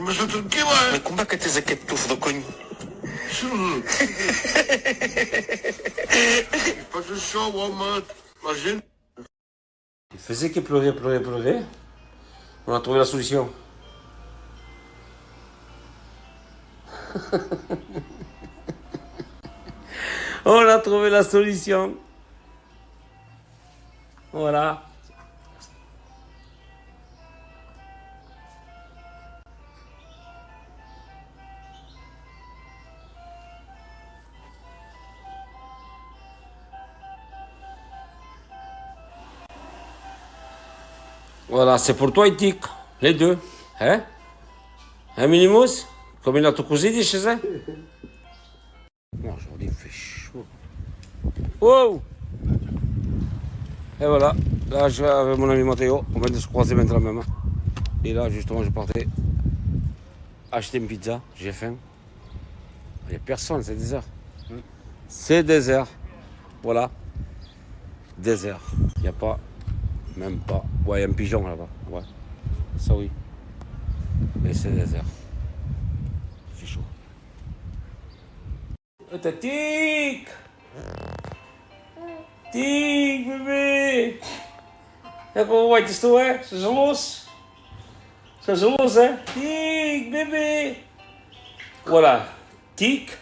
Mas como é que te dizer que tu do cunho? Il faisait que pleurer. On a trouvé la solution. On a trouvé la solution. Voilà. Voilà, c'est pour toi et Tic, les deux. Hein? Hein, Minimous? Comme il a tout cousu, dit chez eux? Non, aujourd'hui, il fait chaud. Wow! Et voilà, là, je vais avec mon ami Matteo. On vient de se croiser maintenant même. Et là, justement, je partais acheter une pizza. J'ai faim. Il n'y a personne, c'est désert. C'est désert. Voilà. Désert. Il n'y a pas. Même pas. Ouais, il y a un pigeon là-bas. Ouais. Ça oui. Mais c'est désert. Il fait chaud. Tic! Tic, bébé! Even wat is toe, hè? Ze zijn los. Ze zijn los, hè? Tic, bébé! Voilà. Tic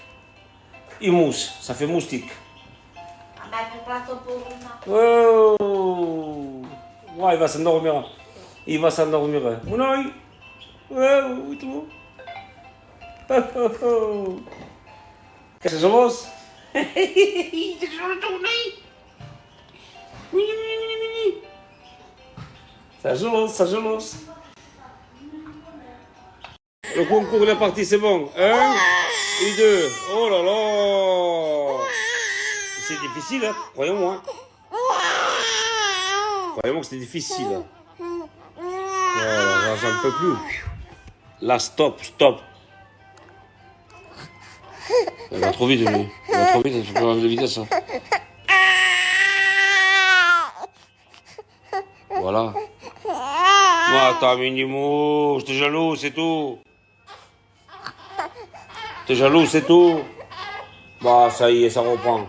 et mousse. Ça fait mousse, tic. Oh! Ouais, il va s'endormir. Il va s'endormir. Mon oeil! Oh, et tout. Oh, oh, oh. Qu'est-ce que c'est los? C'est sur le tournée! Ça gelose. Le concours il est parti, c'est bon. 1 et 2. Oh là là. C'est difficile, hein. Croyez-moi. Croyez-moi que c'est difficile. Voilà, là, j'en peux plus. Là, stop. Il va trop vite, lui. Il va trop vite, il faut plus de vitesse. Hein. Voilà. Attends, Minimous, t'es jaloux, c'est tout. T'es jaloux, c'est tout. Bah, ça y est, ça reprend.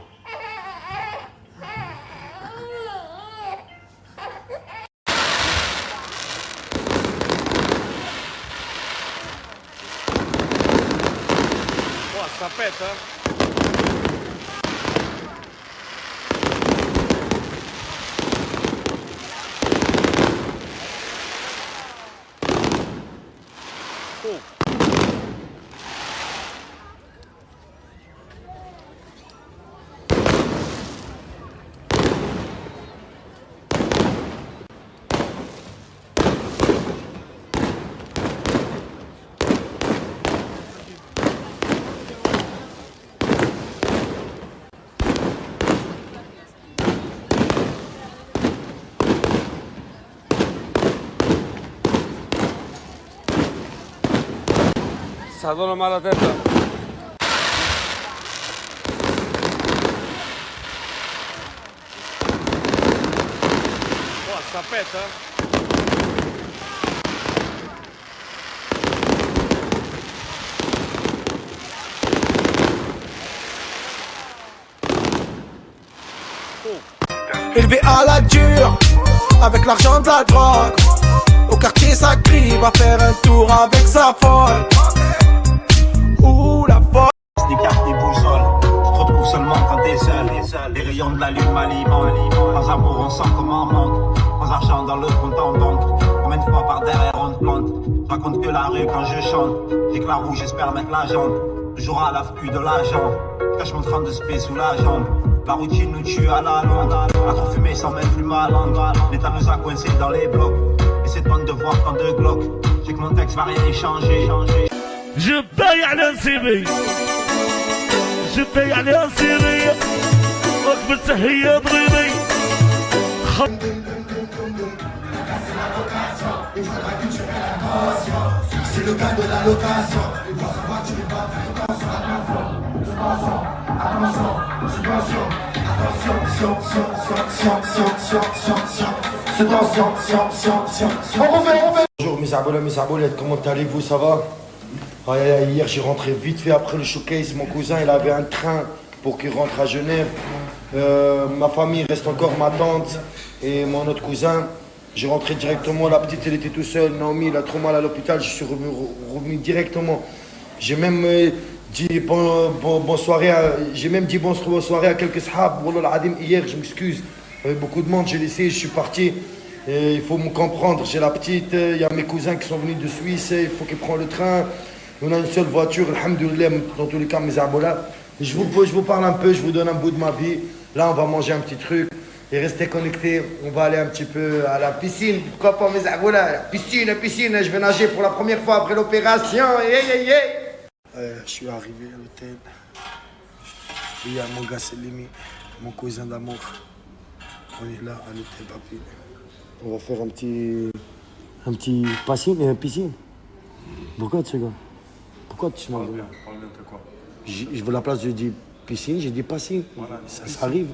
Oh, ça pète, hein. Ça donne mal à la tête. Oh, ça pète, hein. Élevé à la dure, avec l'argent de la drogue. Au quartier ça crie, va faire un tour avec sa folle. Ouh la folle. Des cartes, des boussoles, tu te retrouves seulement quand t'es seul. Les rayons de la lune m'alimentent. Sans amour on sent comme un manque. Sans argent dans le compte en banque. Combien de fois par derrière on te plante. Je raconte que la rue quand je chante. J'ai que la roue, j'espère mettre la jambe. Toujours à l'affût de la jambe. Je cache mon train de spé sous la jambe. La routine nous tue à la longue. À trop fumer sans même plus ma langue. L'état nous a coincés dans les blocs. Et c'est bonne de voir tant de glocks. J'ai que mon texte va rien y changer. Je paye à l'insérer. Je paye à l'insérer. أكبر تحية ضريبي. C'est le cas de la location. Bonjour mes arboulettes, comment allez-vous, ça va? Aïe, aïe, aïe, hier j'ai rentré vite fait après le showcase, mon cousin il avait un train pour qu'il rentre à Genève. Ma famille reste encore, ma tante et mon autre cousin. J'ai rentré directement, la petite elle était tout seule, Naomi elle a trop mal à l'hôpital, je suis revenu directement. J'ai même dit bonsoir à quelques sahab. Wallah al-adim, hier je m'excuse, il y avait beaucoup de monde, j'ai laissé, je suis parti. Et il faut me comprendre, j'ai la petite, il y a mes cousins qui sont venus de Suisse, il faut qu'ils prennent le train. On a une seule voiture, alhamdoulilah, dans tous les cas, mes arbolas. Je vous parle un peu, je vous donne un bout de ma vie. Là, on va manger un petit truc et rester connectés. On va aller un petit peu à la piscine. Pourquoi pas, mes arbolas? La piscine, je vais nager pour la première fois après l'opération. Je suis arrivé à l'hôtel. Il y a mon gars Selimi, mon cousin d'amour. On est là à l'hôtel, papi. On va faire un petit piscine. Pourquoi tu rigoles? Pourquoi tu m'en veux? Je veux la place, je dis piscine, j'ai dit piscine. Voilà, ça arrive,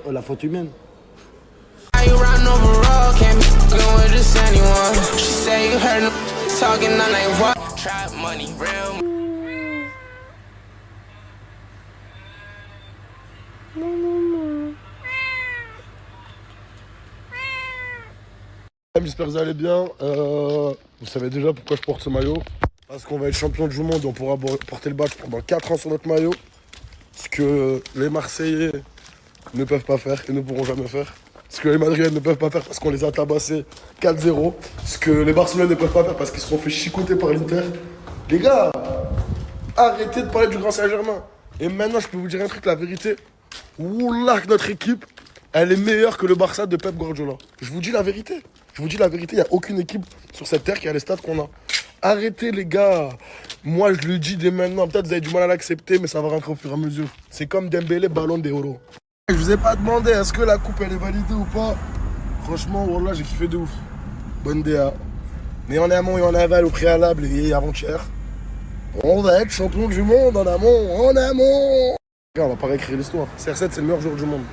la faute humaine. J'espère que vous allez bien. Vous savez déjà pourquoi je porte ce maillot. Parce qu'on va être champion du monde et on pourra porter le badge pendant 4 ans sur notre maillot. Ce que les Marseillais ne peuvent pas faire et ne pourront jamais faire. Ce que les Madriennes ne peuvent pas faire parce qu'on les a tabassés 4-0. Ce que les Barcelonais ne peuvent pas faire parce qu'ils se sont fait chicoter par l'Inter. Les gars, arrêtez de parler du Grand Saint-Germain. Et maintenant, je peux vous dire un truc, la vérité. Oula, que notre équipe, elle est meilleure que le Barça de Pep Guardiola. Je vous dis la vérité. Je vous dis la vérité, il n'y a aucune équipe sur cette terre qui a les stats qu'on a. Arrêtez les gars. Moi je le dis dès maintenant, peut-être vous avez du mal à l'accepter, mais ça va rentrer au fur et à mesure. C'est comme Dembélé, ballon d'Euro. Je vous ai pas demandé est-ce que la coupe elle est validée ou pas. Franchement, wallah, j'ai kiffé de ouf. Bonne DA. Mais en amont et en aval au préalable et avant-hier. On va être champion du monde en amont, en amont. On va pas réécrire l'histoire. CR7 c'est le meilleur joueur du monde.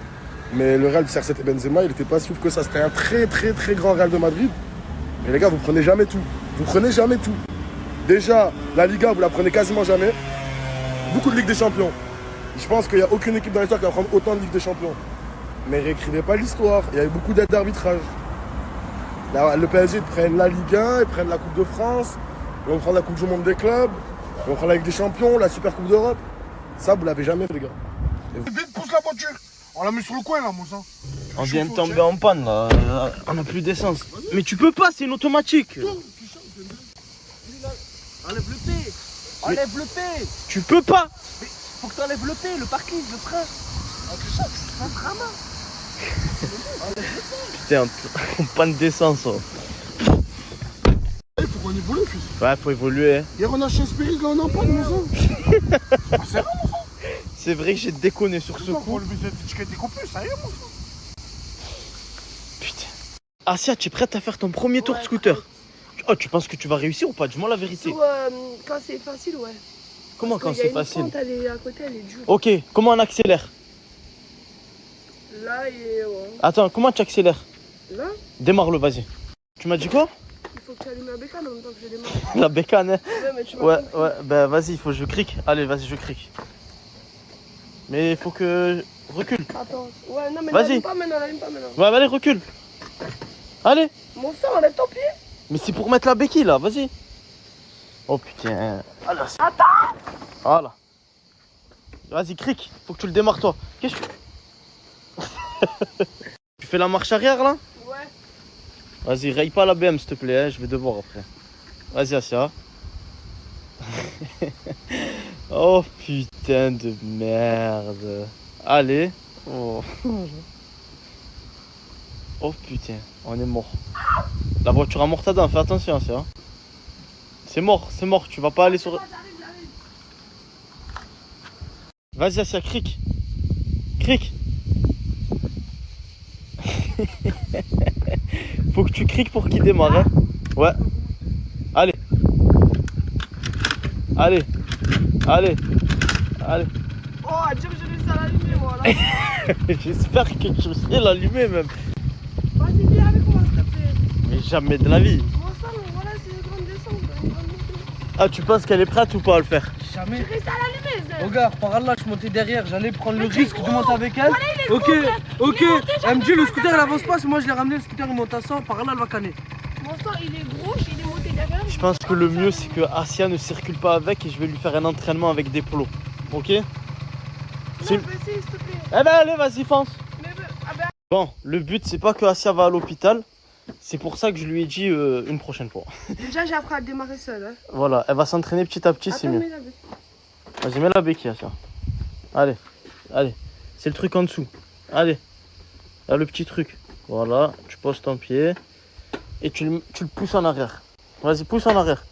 Mais le Real de CR7 et Benzema, il était pas si ouf que ça. C'était un très très très grand Real de Madrid. Mais les gars, vous prenez jamais tout. Vous prenez jamais tout. Déjà, la Liga, vous la prenez quasiment jamais. Beaucoup de Ligue des Champions. Je pense qu'il n'y a aucune équipe dans l'histoire qui va prendre autant de Ligue des Champions. Mais réécrivez pas l'histoire. Il y a eu beaucoup d'aides d'arbitrage. Le PSG, ils prennent la Ligue 1, ils prennent la Coupe de France, ils vont prendre la Coupe du Monde des clubs, ils vont prendre la Ligue des Champions, la Super Coupe d'Europe. Ça, vous l'avez jamais fait, les gars. Vite, pousse la voiture. On l'a mis sur le coin, là, Moussa. On vient de tomber en panne, là. On a plus d'essence. Mais tu peux pas, c'est une automatique. Enlève le P. Enlève le P. Tu peux pas. Mais faut que t'enlèves le P, le parking, le frein. Un frein à main. Putain, en panne d'essence. Oh. Il faut qu'on évolue, fils. Ouais, faut évoluer. Hein. Hier, on a chez Spirit, là, on est en panne, Moussa. C'est vrai, Moussa. C'est vrai que j'ai déconné sur ce coup. Faut lever cette étiquette découpée, ça y est, Moussa. Putain. Asia, tu es prête à faire ton premier tour de scooter? Oh, tu penses que tu vas réussir ou pas? Dis-moi la vérité. Quand c'est facile, ouais. Comment quand c'est facile? Pente, elle est à côté, elle est dure. Ok, comment on accélère? Là, et ouais. Attends, comment tu accélères? Là, Démarre-le, vas-y. Tu m'as dit quoi? il faut que tu allumes la bécane en même temps que je démarre. La bécane, hein? Ouais, mais tu m'as Ouais, compris. ouais, bah vas-y, il faut que je crique. Allez, vas-y, je crique. Mais il faut que... Recule. Attends. Ouais, non, mais Vas-y. n'allume pas maintenant, n'allume pas maintenant. Ouais, allez, recule. Allez. Mon sang, enlève ton pied. Mais c'est pour mettre la béquille, là, vas-y. Oh, putain. Attends. Voilà. Vas-y, crique. Faut que tu le démarres, toi. Qu'est-ce que tu... Tu fais la marche arrière, là? Ouais. Vas-y, raye pas la BM, s'il te plaît, hein, je vais devoir après. Vas-y, Asia. Oh putain de merde. Allez. Oh. Oh putain, on est mort. La voiture a mortada, fais attention, Asia. C'est mort, tu vas pas aller sur... Vas-y, Asia, crique. Crique. Faut que tu criques pour qu'il démarre, hein. Ouais. Allez. Allez. Allez. Allez. Oh, Dieu, je l'ai ça l'allumer, moi, là. J'espère que tu sais l'allumer même. Vas-y, viens avec moi, s'il te plaît. Mais jamais de la vie. Moi, ça, mais voilà, c'est une grande descente. Une grande descente. Ah, tu penses qu'elle est prête ou pas à le faire? Jamais. Tu restes à l'allumer, Zé. Regarde, par là, je montais derrière, j'allais prendre le Mais t'es risque de gros. monter avec elle. Voilà, il est Ok, gros, là. ok. Il est monté, Elle me dit le j'arrive scooter pas il à avance pas, c'est moi je l'ai ramené, le scooter il monte à 100, par là elle va canner. Mon sang, il est gros, il est monté derrière. Je pense que le mieux c'est que Asia ne circule pas avec et je vais lui faire un entraînement avec des polos. Ok? Non, C'est- mais si, s'il te plaît. Eh ben allez, vas-y, fonce. Mais, ah ben, Bon, le but c'est pas que Asia va à l'hôpital. C'est pour ça que je lui ai dit une prochaine fois. déjà, j'ai appris à démarrer seul. Hein. Voilà, elle va s'entraîner petit à petit, c'est Attends, mieux. mets la bête. Vas-y, mets la béquille, Asia. Allez, allez. C'est le truc en dessous. Allez. Là, le petit truc. Voilà, tu poses ton pied et tu le pousses en arrière. Vas-y, pousse en arrière.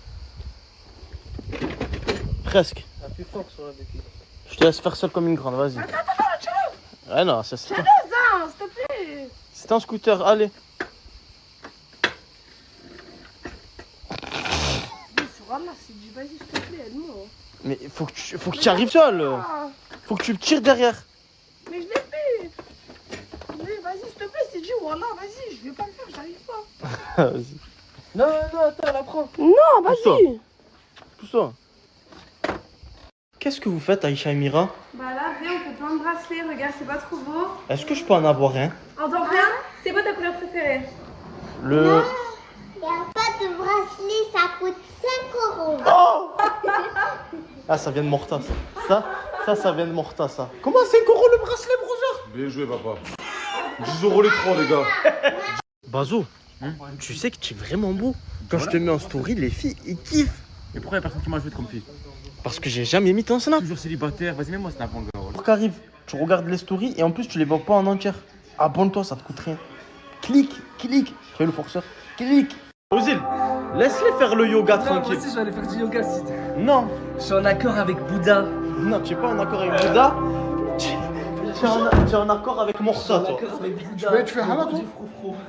Presque. Appuie fort sur la béquille. Je te laisse faire seul comme une grande, vas-y. Attends, tiens-le. Ah non, ça c'est Tiens-le, Zin, s'il te plaît. c'est un scooter, allez. Sur Allah, c'est du vas-y, s'il te plaît, aide-moi. Mais faut que tu arrives seul. Ah, Faut que tu tires derrière. mais je l'ai fait. Mais vas-y, s'il te plaît, c'est du Wallah, vas-y, je vais pas le faire, j'arrive pas. Vas-y. Non, non, attends, elle apprend. Non, Pousse-toi. vas-y. Pousse-toi. Qu'est-ce que vous faites, Aïcha et Mira? Bah là, viens, on fait plein de bracelets, regarde, c'est pas trop beau. Est-ce que je peux en avoir un? En t'en fais un? C'est quoi ta couleur préférée? Le... Il n'y a pas de bracelet, ça coûte 5 €. Ah, ça vient de Morta, ça. Ça vient de Morta, ça. Comment 5 € le bracelet, brother? Bien joué, papa. 10 € les 3, les gars. Bazo, tu sais que tu es vraiment beau. Quand je te mets en story, les filles, ils kiffent. Et pourquoi y'a personne qui m'a joué comme fille? Parce que j'ai jamais mis ton snap. Toujours célibataire, vas-y, mets-moi snap, mon gars. Pour qu'arrive, tu regardes les stories et en plus, tu les vois pas en entière. Abonne-toi, ça te coûte rien. Clique. Tu es le forceur. Clique. Ozil, laisse-les faire le yoga Non, moi tranquille. aussi je vais aller faire du yoga si. Non, Je suis en accord avec Bouddha. non, tu es pas en accord avec Bouddha. Tu es en accord avec Morta, toi. Tu fais Hala, toi?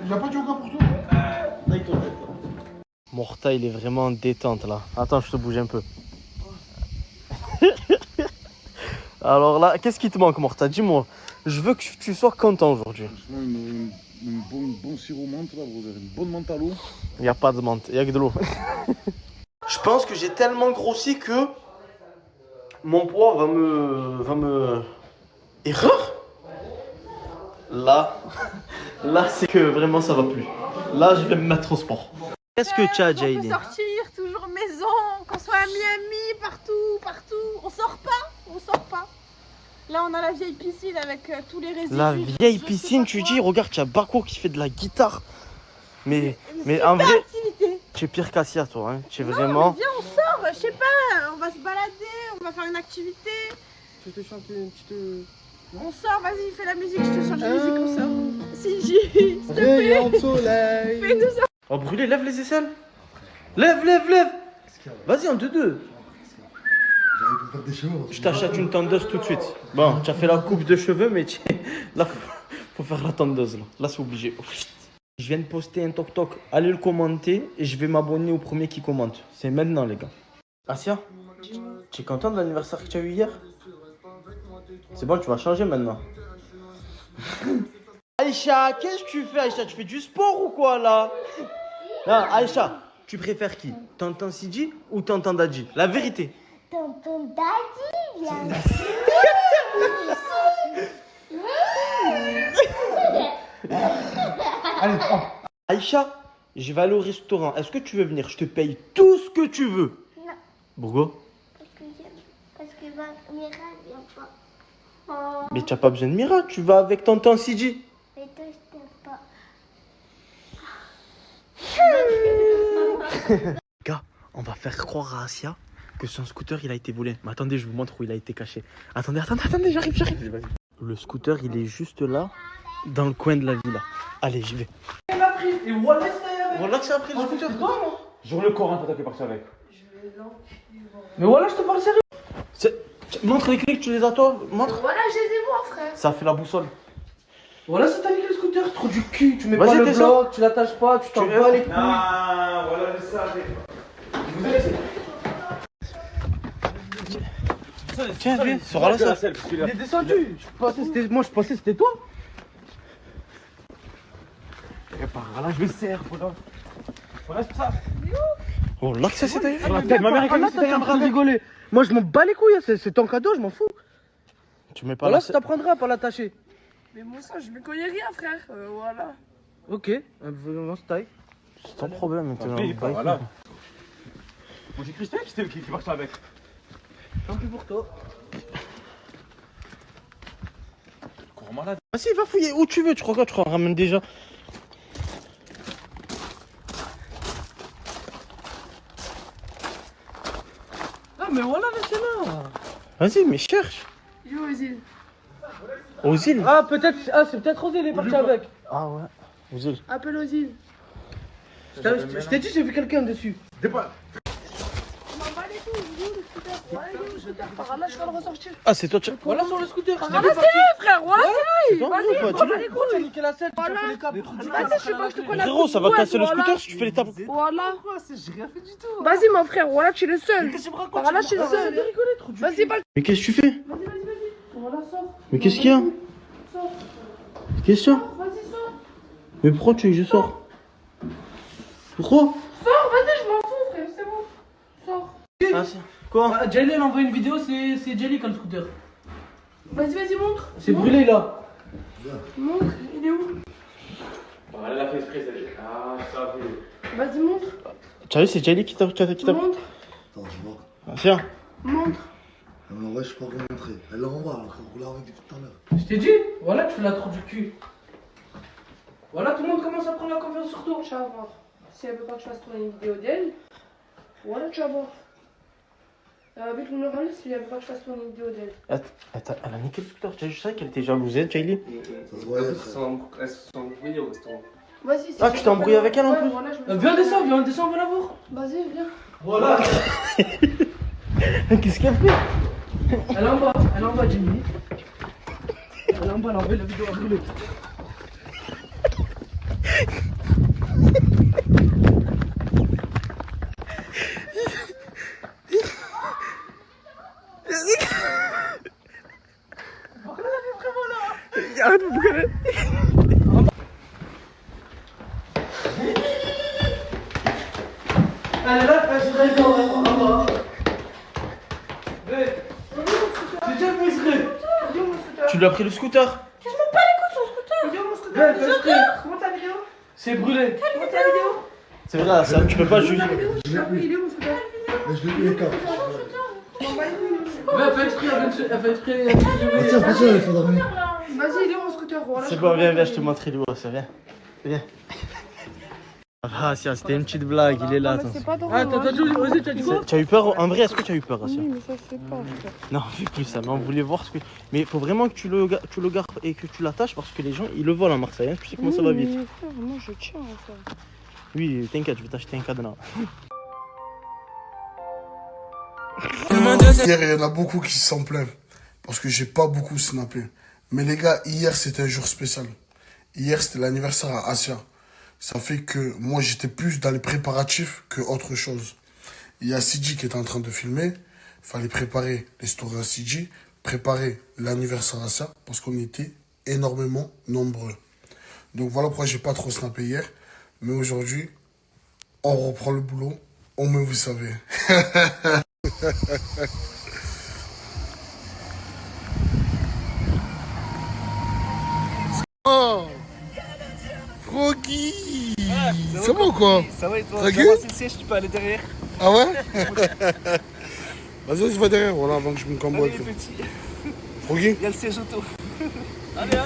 Il n'y a pas de yoga pour toi? Morta, il est vraiment en détente là. Attends, je te bouge un peu. Alors là, qu'est-ce qui te manque, Morta? Dis-moi. Je veux que tu sois content aujourd'hui. Un bon sirop menthe, là, brother. Une bonne menthe à l'eau. Il n'y a pas de menthe, il n'y a que de l'eau. Je pense que j'ai tellement grossi que mon poids va me... Erreur? Là, c'est que vraiment ça va plus. Là, je vais me mettre au sport. Qu'est-ce que tu as, On peut Jaylee? sortir, toujours maison, qu'on soit à Miami, partout. On sort pas. Là, on a la vieille piscine avec tous les résidus. La vieille je piscine, sais tu pas dis? quoi. Regarde, tu as Bako qui fait de la guitare. Mais C'est en super vrai, activité. tu es pire qu'Asia, toi. Hein. Tu es Non, vraiment... mais viens, on sort, je sais pas, on va se balader, on va faire une activité. Je vais te chanter une petite. On sort, vas-y, fais la musique, je te chante la musique, on sort. Si, s'il te plaît, Rayon de soleil. fais-nous ça. Oh, brûlé, lève les aisselles. Lève. Vas-y, en 2-2. Je t'achète une tondeuse tout de suite. Bon, tu as fait la coupe de cheveux, mais là, faut faire la tondeuse. Là, c'est obligé. Je viens de poster un toc-toc. Allez le commenter et je vais m'abonner au premier qui commente. C'est maintenant, les gars. Asia, tu es content de l'anniversaire que tu as eu hier? C'est bon, tu vas changer maintenant. Aïcha, qu'est-ce que tu fais, Aïcha? Tu fais du sport ou quoi, là? Non, Aïcha, tu préfères qui? Tonton Sidi ou Tonton Dadji? La vérité. Tonton Daddy, viens. Aïcha, je vais aller au restaurant. Est-ce que tu veux venir? Je te paye tout ce que tu veux. Non, Pourquoi? parce que Mira vient pas. Mais tu n'as pas besoin de Mira, tu vas avec Tonton Sidi. Et toi, je t'aime pas. Gars, on va faire croire à Asia que son scooter il a été volé. Mais attendez, je vous montre où il a été caché. Attendez, j'arrive. Le scooter il est juste là, dans le coin de la villa. Allez, j'y vais. Elle a pris. Et Wallace, c'est Voilà que ça a pris le scooter. Jure le Coran, toi, t'es parti avec. Mais voilà, je te parle sérieux. Montre les clés que tu les as toi, montre. Voilà, je les ai moi, frère. Ça fait la boussole. Voilà, c'est ta niqué le scooter. Trop du cul. Tu mets Vas-y, pas le descends. bloc, tu l'attaches pas, tu t'en Tu- bats les couilles. Voilà, je sais. Tiens, viens, sors la selle. Il est descendu. Moi, je pensais que c'était toi. Et par là, je le serre, voilà. Voilà, c'est ça. Oh, là, ça c'est Sur la tête, ma mère est là, t'es en train de rigoler. Moi, je m'en bats les couilles, c'est ton cadeau, je m'en fous. Tu mets pas là, ça t'apprendra à pas l'attacher. Mais moi, ça, je me connais rien, frère. Voilà. Ok, on se taille. C'est ton problème maintenant. Voilà. Moi, j'ai Christian qui marche avec. Tant pis pour toi. Cours malade. Vas-y, va fouiller où tu veux, tu regardes, tu en ramènes déjà. Ah, mais voilà, laissez-la. Vas-y, mais cherche. Yo, Ozil. Ozil. Ah, peut-être, c'est peut-être Ozil, il est parti avec. Ah ouais, Ozil. Appelle Ozil. Je t'ai dit, j'ai vu quelqu'un dessus. Je m'en bats les couilles, il est où le scooter? Voilà, il est où le scooter? Par là, je vais le ressortir. Ah, c'est toi, voilà sur le scooter. Voilà, c'est lui, frère, voilà, c'est lui. Vas-y, tu prends les couilles. as niqué la selle, tu as fait les câbles. Vas-y, je sais pas, je te connais. Frérot, ça va casser le scooter si tu fais les tables. Voilà. J'ai rien fait du tout. Vas-y, mon frère, voilà, tu es le seul. Par là, je suis le seul. Vas-y, balle. Mais qu'est-ce que tu fais? Vas-y. Voilà, sors. Mais qu'est-ce qu'il y a? Sors. Qu'est-ce qu'il y a? Vas-y, sors. Mais pourquoi tu veux que je sors? Pourquoi? Sors, vas-y, je m'en fous, frère, c'est bon. Sors. Ah, quoi? Jelly, elle envoie une vidéo, c'est Jelly comme scooter. Vas-y, montre. C'est brûlé là. Montre, il est où? Voilà, elle a fait exprès, celle-là. Ah, ça fait. Vas-y, montre. Tu as vu, c'est Jelly qui t'a. Montre. Attends, je vois. Ah, tiens. Montre. Non, ouais, je peux pas vous montrer. Elle l'a en bas, elle roule avec depuis tout à l'heure. Je t'ai dit, voilà, tu fais la trop du cul. Voilà, tout le monde commence à prendre la confiance sur toi. Tu vas voir. Si elle veut pas que je fasse tourner une vidéo d'elle, voilà, tu vas voir. Avec le normal, si elle veut pas que je fasse tourner une vidéo d'elle. Attends, elle a niqué le scooter. Tu as juste ça qu'elle était jalousée, Jelly. Ça se voyait, Elles se sont embrouillées au restaurant. Vas-y, Ah, tu t'es embrouillé avec elle en plus? Voilà, je me Viens, descends, on va la voir. Vas-y, viens. Voilà. Qu'est-ce qu'elle fait? Elle est en bas, Jimmy. Elle est en bas, la vidéo a brûlé. Arrête de bouger. Elle est là, elle se réveille en bas. C'est déjà fait exprès. Tu lui as pris le scooter? Je m'en bats les couilles de son scooter. Il est où mon scooter? Ouais, fais exprès. Comment ta vidéo? C'est brûlé. Comment ta vidéo? C'est vrai, ça, tu peux pas juger. Il est où mon scooter? Mais je l'ai mis les câbles. Elle fait exprès, elle fait exprès. Attention, il faut dormir. Vas-y, il est où mon scooter? Voilà, C'est bon, viens, je te montre Elou, ça vient. Viens. Ah, si, c'était une petite blague, il est là. mais c'est pas drôle. Ah, t'as dit quoi? Tu as eu peur? En vrai, est-ce que tu as eu peur, Assia? Oui, mais ça se fait pas. Non, fais plus ça, mais on voulait voir ce que. Mais il faut vraiment que tu le gardes et que tu l'attaches parce que les gens ils le volent en Marseille, hein. Tu sais comment ça va vite. Mais frère, moi je tiens à ça. Oui, t'inquiète, je vais t'acheter un cadenas. Hier, il y en a beaucoup qui s'en plaignent parce que j'ai pas beaucoup snappé. Mais les gars, hier, c'était un jour spécial. Hier, c'était l'anniversaire à Assia. Ça fait que moi, j'étais plus dans les préparatifs que autre chose. Il y a Sidi qui était en train de filmer. Il fallait préparer les stories à Sidi, préparer l'anniversaire à Assia parce qu'on était énormément nombreux. Donc voilà pourquoi j'ai pas trop snappé hier. Mais aujourd'hui, on reprend le boulot. Au moins, vous savez. Oh, Froggy, c'est bon quoi? Ça va et toi? Tranquille? C'est le siège, tu peux aller derrière. Ah ouais? Vas-y, on se va derrière, voilà, avant que je me camboie. Allez, petit. Froggy? Il y a le siège auto. Allez.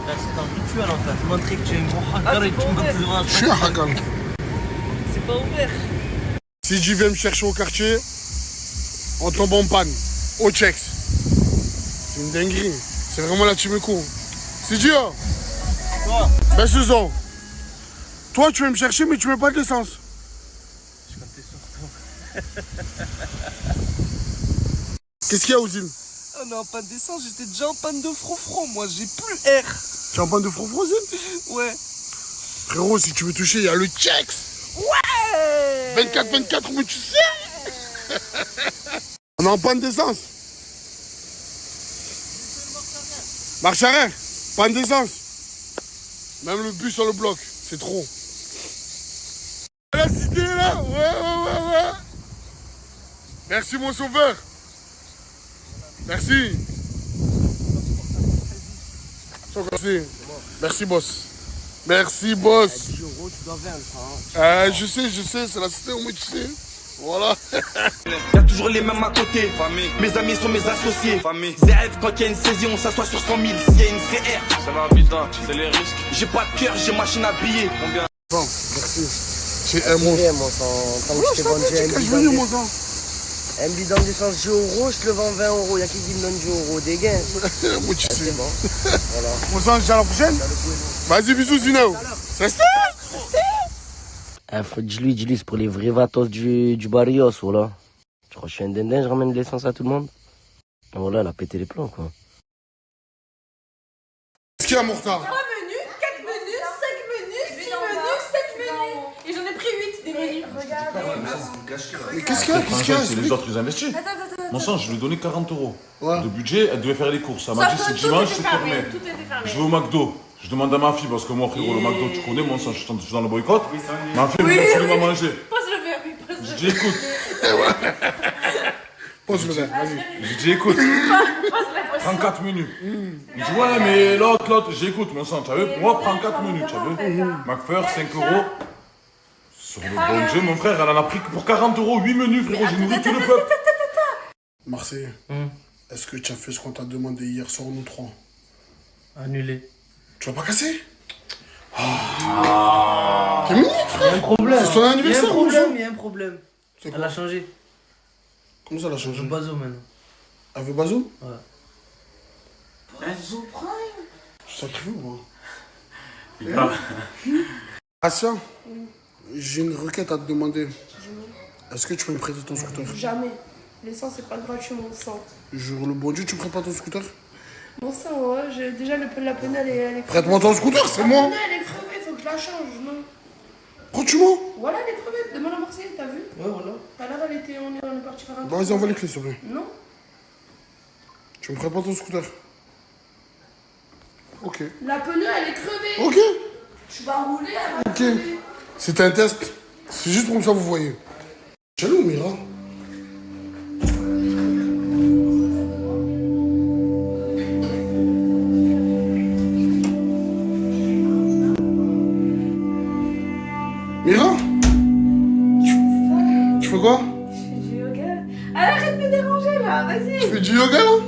C'est un rituel en fait, montrer que tu es un gros hacker Ah, et que tu me Je suis un hacker. C'est pas ouvert. Si tu viens me chercher au quartier, on tombe en panne, au checks. C'est une dinguerie. C'est vraiment la team cool. C'est dur. Toi. Ben Susan, toi tu viens me chercher mais tu mets pas de l'essence. Je comptais sur toi. Qu'est-ce qu'il y a aux îles? Oh non, en panne d'essence, j'étais déjà en panne de front, moi, j'ai plus air. Tu es en panne de front aux îles? Ouais. Frérot, si tu veux toucher, il y a le checks. Ouais. 24-24, mais tu sais. On est en panne d'essence. Marche arrière, panne d'essence. Même le bus sur le bloc, c'est trop. La cité là, ouais. Merci mon sauveur. Merci. Merci boss. Merci boss. 10 euros, tu dois 20 je sais, c'est la cité au moins tu sais. Voilà. Y'a toujours les mêmes à côté. Famille. Mes amis sont mes associés. Famille. ZF, quand il y a une saisie, on s'assoit sur 100 000. S'il y a une CR, c'est la vie, c'est les risques. J'ai pas de cœur, j'ai machine à billets. Combien? Bon, merci. C'est un monstre. Un bidon d'essence 10 euros, je te le vends 20 euros. Y'a qui me donne 10 euros des gains. Moi, tu sais. C'est bon. Voilà. On s'en à la prochaine. Vas-y, bisous, Zinao. Restez. Dis-lui, c'est pour les vrais vatos du Barrios, voilà. Tu crois que je suis un dindin, je ramène de l'essence à tout le monde? Voilà, elle a pété les plombs, quoi. Qu'est-ce qu'il y a, Mortar? 3 menus, 4 menus, 5 menus, 6 menus, 7 menus. Et j'en ai pris 8 des menus. Regarde. Mais qu'est-ce qu'il y a? C'est les autres qui les investis. Attends. Mon sang, je lui ai donné 40 euros Ouais. de budget, elle devait faire les courses. Elle m'a dit c'est dimanche, c'est fermé. Tout était fermé. Je vais au McDo. Je demande à ma fille, parce que moi, frérot, le McDo, tu connais, mon sang, je suis dans le boycott. Ma fille me dit absolument manger. Pose le verre, oui, pose le Je dis écoute. Pose le verre, vas-y. Je dis écoute. 34 minutes. Il dit ouais, mais l'autre, j'écoute, mon sang, tu as vu? Moi, prends 4 minutes, tu as vu? McFur, 5 euros. Sur le bon Dieu, mon frère, elle en a pris pour 40 euros, 8 menus, frérot, j'ai nourri tout le peuple. Marseille, est-ce que tu as fait ce qu'on t'a demandé hier soir, nous trois? Annulé. Tu vas pas casser? T'es mignon, frère. Il y a un problème. C'est son anniversaire, il y a un problème. Elle a changé. Comment ça, elle a changé? Je veux Bazo maintenant. Elle veut Bazo? Ouais. Bazo Prime. Je suis sacrifié ou pas? Assia, j'ai une requête à te demander. Est-ce que tu peux me prêter ton scooter? Jamais. L'essence, c'est pas gratuit, mon sang. Jure le bon Dieu, tu me prêtes pas ton scooter? Mon sang, ouais, déjà la pneu, elle est Prête-moi ton scooter, c'est moi. La pneu, elle est crevée, faut que je la change, non? Pourquoi tu mens? Voilà, elle est crevée. Demande à Marseille, t'as vu? Ouais, voilà. Tout à l'heure, on est parti faire un tour. Bon, vas-y, envoie les clés, s'il te plaît. Non. Tu me prêtes pas ton scooter? Ok. La pneu, elle est crevée. Ok. Tu vas rouler, elle va Ok. crever. C'est un test. C'est juste pour ça, vous voyez. Chalou, Mira. Mira? Tu fais quoi? Je fais du yoga. Arrête de me déranger là, vas-y. Tu fais du yoga là? Ouais.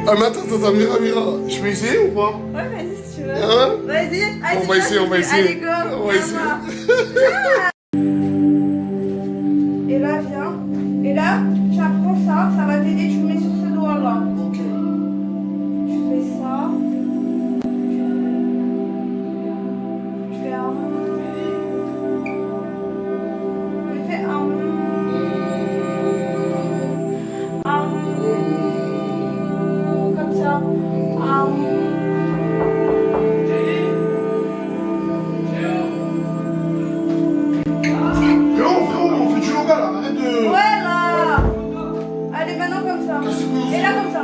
Ah mais attends, Mira, je peux essayer ou pas? Ouais, vas-y si tu veux. Ah ouais? Vas-y, On va essayer. Allez, go. On va essayer. Et là, viens. Et là, tu apprends ça, ça va t'aider, tu le mets sur ce doigt-là. Ok. Tu fais ça. Tu fais un. Tu fais un. Comme ça. Frérot, on fait du yoga là, arrête de... Ouais là. Allez, maintenant comme ça. Et là comme ça.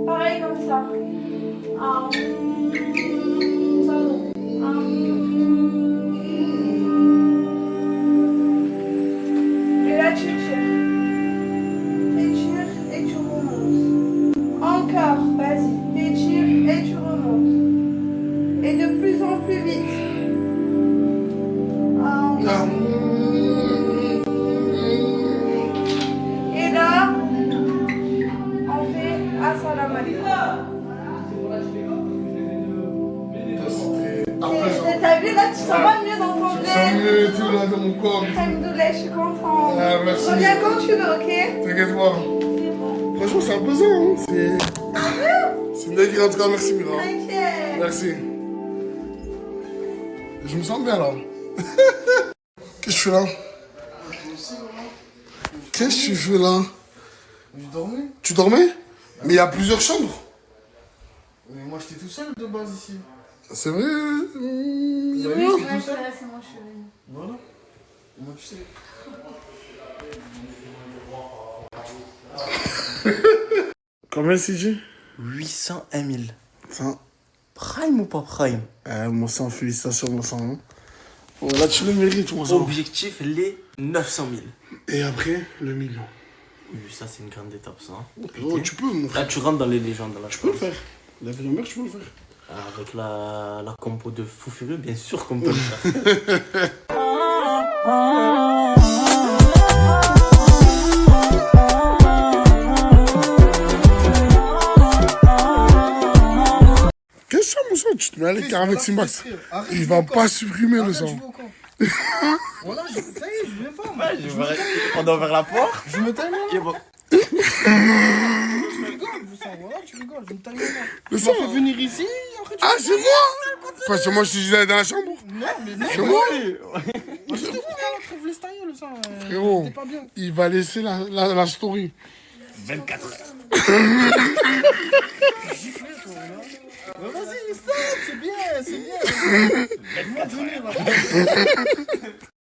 Pareil comme ça. Et là tu tires. Étire et tu remontes. Encore, vas-y. Étire et tu remontes. Et de plus en plus vite. Et là, on fait Assalamu alaikum. T'as vu là, tu sens pas mieux dans ton Je sens mieux et tout là dans mon corps. Alhamdoulilah, je suis contente. Ah, merci. Reviens quand tu veux, ok? T'inquiète pas. Franchement, c'est imposant, hein. C'est... C'est une dinguerie en tout cas, merci Mira. T'inquiète. Merci. Je me sens bien là. Qu'est-ce que tu fais là? Qu'est-ce que tu fais là? Je dormais. Tu dormais? Mais il y a plusieurs chambres. Mais moi j'étais tout seul de base ici. C'est vrai? Oui, Ouais, j'étais tout seul. c'est moi, je suis venue. Voilà. Moi tu sais. Combien c'est dit? 801 000. Ça. Prime ou pas prime? Mon sang, félicitations, mon sang. Hein. Oh, là, tu le mérites, mon sang. Objectif, les 900 000. Et après, le million. Oui, ça, c'est une grande étape, ça. Oh, tu peux, mon frère. Là, tu rentres dans les légendes. Là, tu peux le faire. La vie de mère, tu peux le faire. Avec la compo de Fou Furieux, bien sûr qu'on peut le faire. Qu'est-ce que c'est, mon sang? Tu te mets à l'écart avec Simbax. Il va pas supprimer le sang. Voilà, ça y est, je viens pas. Moi. On a ouvert la porte. Je me taille là. Bon. Tu rigoles, voilà, tu rigoles, je me taille là. Le Tu sang. m'as fait venir ici, après tu Ah, c'est moi? Parce que moi, je suis dans la chambre. Non, mais non. C'est moi? C'était vous, là, trouve les tailler, le sang. Frérot, T'es pas bien. il va laisser la story. 24 heures. Giflé, toi, là. Vas-y, stop, c'est bien. Laisse-moi venir, là.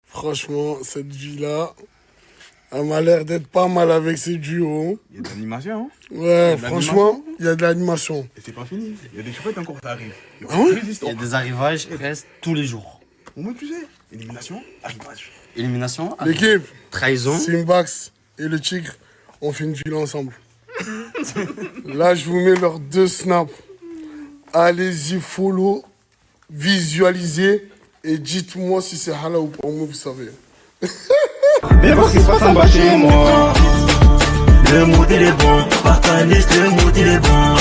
Franchement, cette vie-là, elle m'a l'air d'être pas mal avec ses duos. Il y a de l'animation, hein? Ouais, franchement, il y a de l'animation. Et c'est pas fini. Il y a des chouettes encore qui arrivent. Ah ouais? Il y a des arrivages presque tous les jours. Au moins, tu sais. Élimination, arrivage. Élimination. L'équipe, Trahison. Simbax et le Tigre ont fait une ville ensemble. Là, je vous mets leurs 2 snaps. Allez-y, follow, visualisez et dites-moi si c'est halal ou pas. Moi, vous savez. Viens voir ce qui se passe en bas chez moi. Le mood il est bon, partaniste, le mood il est bon.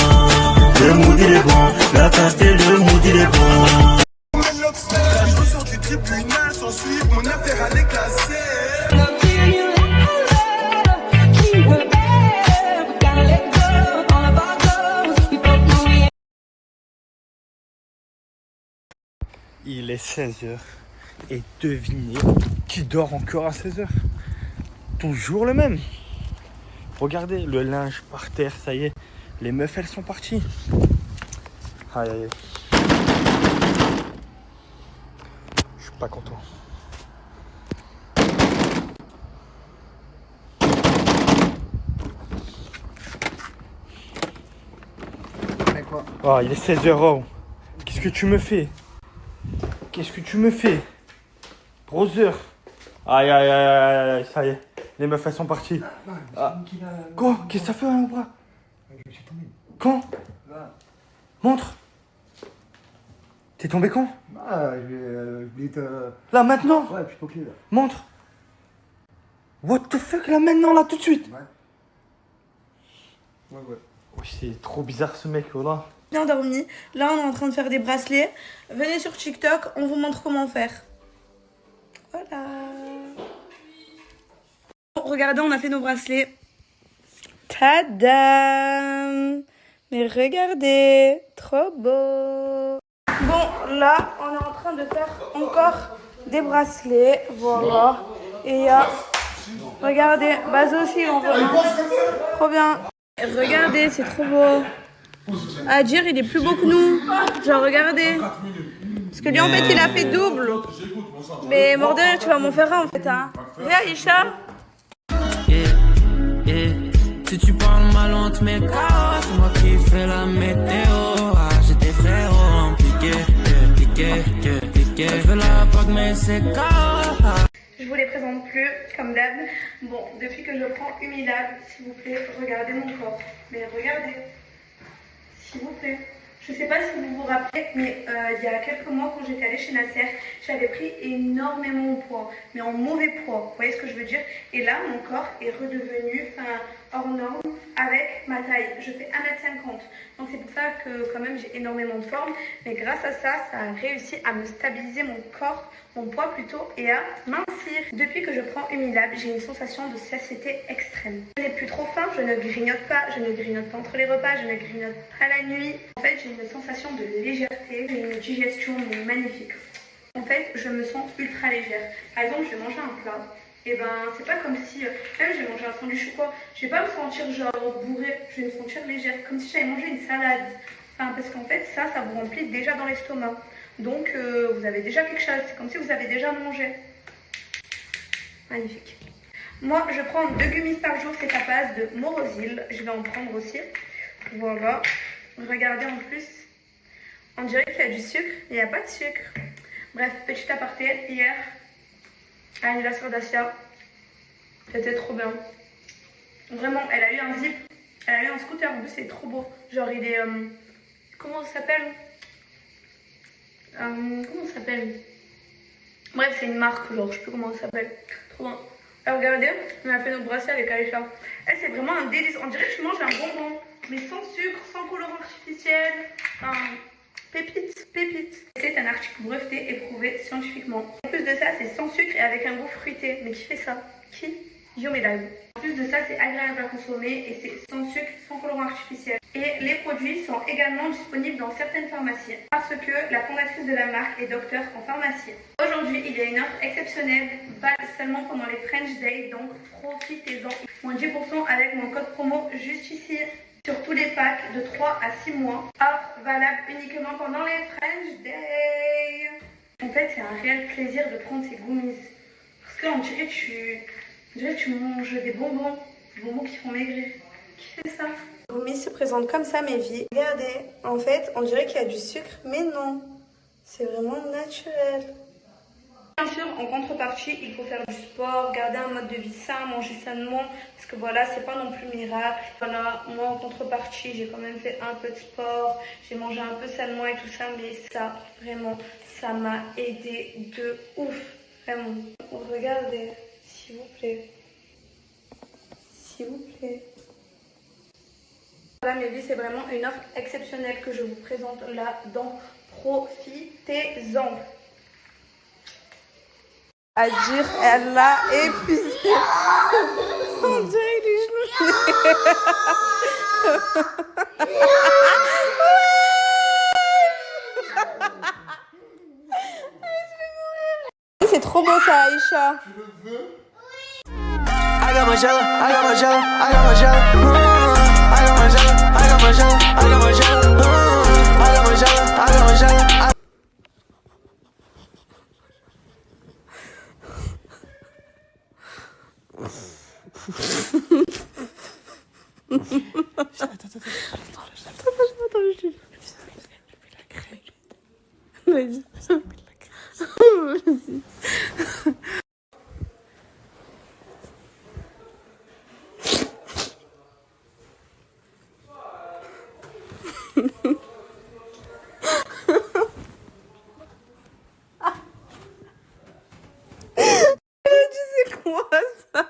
Le mood il est bon, la tasse le mood il est bon. La chaussure du tribunal sans suivre, mon affaire à l'éclaser. Il est 16h. Et devinez qui dort encore à 16h. Toujours le même. Regardez le linge par terre, ça y est. Les meufs, elles sont parties. Aïe aïe aïe. Je suis pas content. Quoi? Oh, il est 16h. Oh. Qu'est-ce que tu me fais? Qu'est-ce que tu me fais? Brother. Aïe aïe aïe aïe aïe, ça y est. Les meufs, elles sont parties. Ah. Quoi? Qu'est-ce que ça fait un bras? Quand? Montre. T'es tombé quand? Ah, je voulais te... Là, maintenant? Ouais, puis toqué là. Montre. What the fuck, là, maintenant, là, tout de suite? Ouais. Oh, c'est trop bizarre, ce mec, oh là. Bien dormi. Là, on est en train de faire des bracelets. Venez sur TikTok, on vous montre comment faire. Voilà. Regardez, on a fait nos bracelets. Tadam! Mais regardez, trop beau. Bon, là, on est en train de faire encore des bracelets. Voilà. Et il y a... Regardez, Baz aussi, il en veut un. Trop bien. Regardez, c'est trop beau. Adjir, il est plus beau que nous. Genre, regardez. Parce que lui, en fait, il a fait double. Mais Mordeur, tu vas m'en faire un, en fait. Hein. Viens, Isha. Si tu parles mal, on te met KO. C'est moi qui fais la météo. Ah, j'ai des frérots piqué. Je fais la PAC, mais c'est KO. Je vous les présente plus, comme d'hab. Bon, depuis que je prends Humilab, s'il vous plaît, regardez mon corps. Mais regardez. S'il vous plaît. Je sais pas si vous vous rappelez, mais il y a quelques mois, quand j'étais allée chez Nasser, j'avais pris énormément de poids, mais en mauvais poids. Vous voyez ce que je veux dire? Et là, mon corps est redevenu hors norme. avec ma taille. Je fais 1m50. Donc c'est pour ça que quand même j'ai énormément de forme. Mais grâce à ça, ça a réussi à me stabiliser mon corps, mon poids plutôt, et à mincir. Depuis que je prends Humilab, j'ai une sensation de satiété extrême. Je n'ai plus trop faim, je ne grignote pas entre les repas, je ne grignote pas la nuit. En fait, j'ai une sensation de légèreté, j'ai une digestion magnifique. En fait, je me sens ultra légère. Par exemple, je vais manger un plat. Et ben, c'est pas comme si, même je vais manger un sandwich ou quoi, je vais pas me sentir genre bourrée, je vais me sentir légère, comme si j'avais mangé une salade. Enfin, parce qu'en fait, ça vous remplit déjà dans l'estomac. Donc, vous avez déjà quelque chose, c'est comme si vous avez déjà mangé. Magnifique. Moi, je prends 2 gummies par jour, c'est à base de Morosil. Je vais en prendre aussi. Voilà. Regardez en plus, on dirait qu'il y a du sucre, il n'y a pas de sucre. Bref, petit aparté, hier, à l'anniversaire d'Asia, c'était trop bien. Vraiment, elle a eu un zip, elle a eu un scooter, en plus c'est trop beau. Genre il est, comment ça s'appelle? Comment ça s'appelle? Bref, c'est une marque, genre je sais plus comment ça s'appelle. Trop bien. Alors regardez, on a fait notre bracelet avec Aïcha. Elle, c'est vraiment un délice, on dirait que je mange un bonbon, mais sans sucre, sans colorant artificiel. Pépite, pépite. C'est un article breveté et prouvé scientifiquement. En plus de ça, c'est sans sucre et avec un goût fruité. Mais qui fait ça? Qui? Yomedal. En plus de ça, c'est agréable à consommer et c'est sans sucre, sans colorant artificiel. Et les produits sont également disponibles dans certaines pharmacies parce que la fondatrice de la marque est docteur en pharmacie. Aujourd'hui, il y a une offre exceptionnelle, valable seulement pendant les French Day, donc profitez-en. Moins 10% avec mon code promo juste ici. Sur tous les packs de 3 à 6 mois. Offre valable uniquement pendant les French Day. En fait, c'est un réel plaisir de prendre ces gummies. Parce que on dirait que tu manges des bonbons qui font maigrir. Qui fait ça? Les gummies se présentent comme ça, mes vies. Regardez, en fait, on dirait qu'il y a du sucre, mais non. C'est vraiment naturel. Bien sûr, en contrepartie, il faut faire du sport, garder un mode de vie sain, manger sainement, parce que voilà, c'est pas non plus miracle. Voilà, moi en contrepartie, j'ai quand même fait un peu de sport, j'ai mangé un peu sainement et tout ça, mais ça, vraiment, ça m'a aidé de ouf, vraiment. Regardez, s'il vous plaît. S'il vous plaît. Voilà, mes vies, c'est vraiment une offre exceptionnelle que je vous présente là, donc profitez-en. À dire, elle l'a épuisé. On dirait les genoux. C'est trop beau ça, Aïcha. Tu le veux? I got my gel, I got my gel, I got my gel. I got my gel, I got my gel, I got my gel. I got my gel, I got my gel. Vas-y. C'est quoi ça?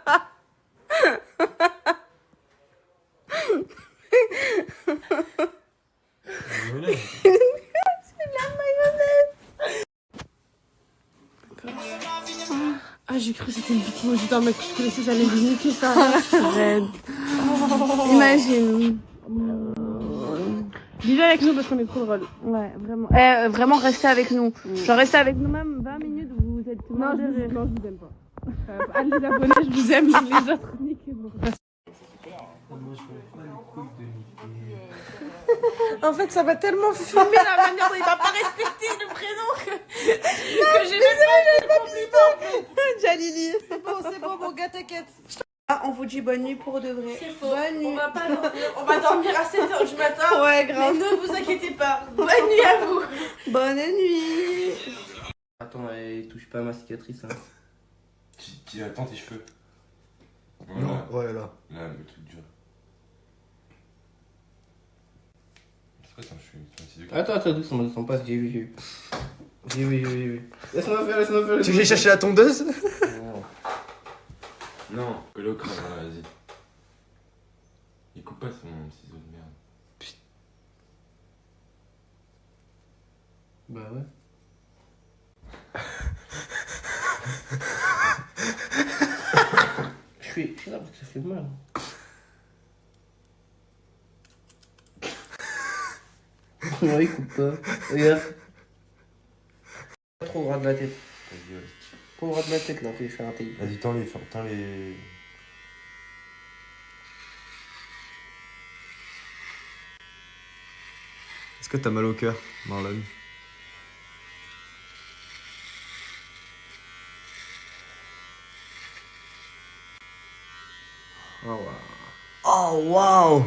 Ah, j'ai cru que c'était une bikini. J'étais un mec que je connaissais, j'allais lui niquer ça. Red. Imagine. Vivez avec nous parce qu'on est trop drôle. Ouais, vraiment. Vraiment, restez avec nous. Genre, restez avec nous même 20 minutes, vous êtes non, je vous aime pas. À les abonnés, je vous aime, les autres, niquez-vous. En fait, ça va tellement fumer la manière dont il va pas respecter le prénom que j'ai même pas compliment. Jalili. C'est bon, mon gars, t'inquiète. Ah, on vous dit bonne nuit pour de vrai. C'est faux. Bonne nuit. On va pas dormir. On va dormir à 7h du matin. Ouais, grave. Mais ne vous inquiétez pas. Bonne nuit à vous. Bonne nuit. Attends, touche pas à ma cicatrice. Hein. Attends tes cheveux. Voilà. Non, ouais, là. Là, le truc dur. C'est quoi ça, je suis Attends, doucement, passe, j'ai vu. Laisse-moi faire. Tu veux que j'aille chercher la tondeuse? Non, le crâne, vas-y. Il coupe pas son ciseau de merde. Bah ouais. Je suis là parce que ça fait mal. Non, il coupe pas. Regarde. Pas trop ras de la tête. Pas ras de la tête là, fais faire un taille. Vas-y, tends les... Est-ce que t'as mal au cœur, Marlon? Oh waouh!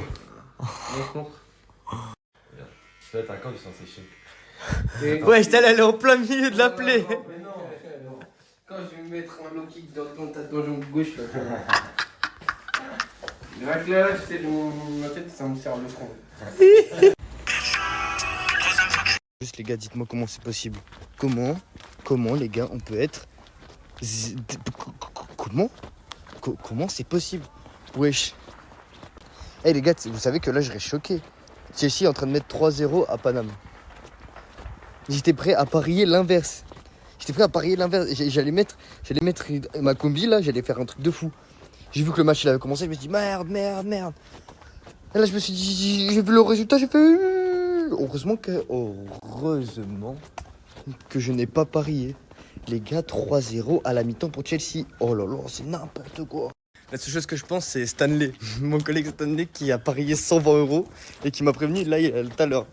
Ça va être un camp du sang séché. Ouais, je t'allais aller en plein milieu de la plaie. Quand je vais me mettre un low kick dans ta jambe gauche là. Là, j'étais dans ma tête, ça me sert le front. Juste les gars, dites-moi comment c'est possible. Comment les gars, on peut être... Comment c'est possible? Wesh. Eh les gars, vous savez que là, je reste choqué. Chelsea est en train de mettre 3-0 à Paname. J'étais prêt à parier l'inverse. J'allais mettre ma combi là, j'allais faire un truc de fou. J'ai vu que le match il avait commencé, je me suis dit merde. Et là je me suis dit, j'ai vu le résultat, j'ai fait... Heureusement que je n'ai pas parié. Les gars, 3-0 à la mi-temps pour Chelsea. Oh là là, c'est n'importe quoi. La seule chose que je pense, c'est Stanley, mon collègue Stanley qui a parié 120 € et qui m'a prévenu là tout à l'heure.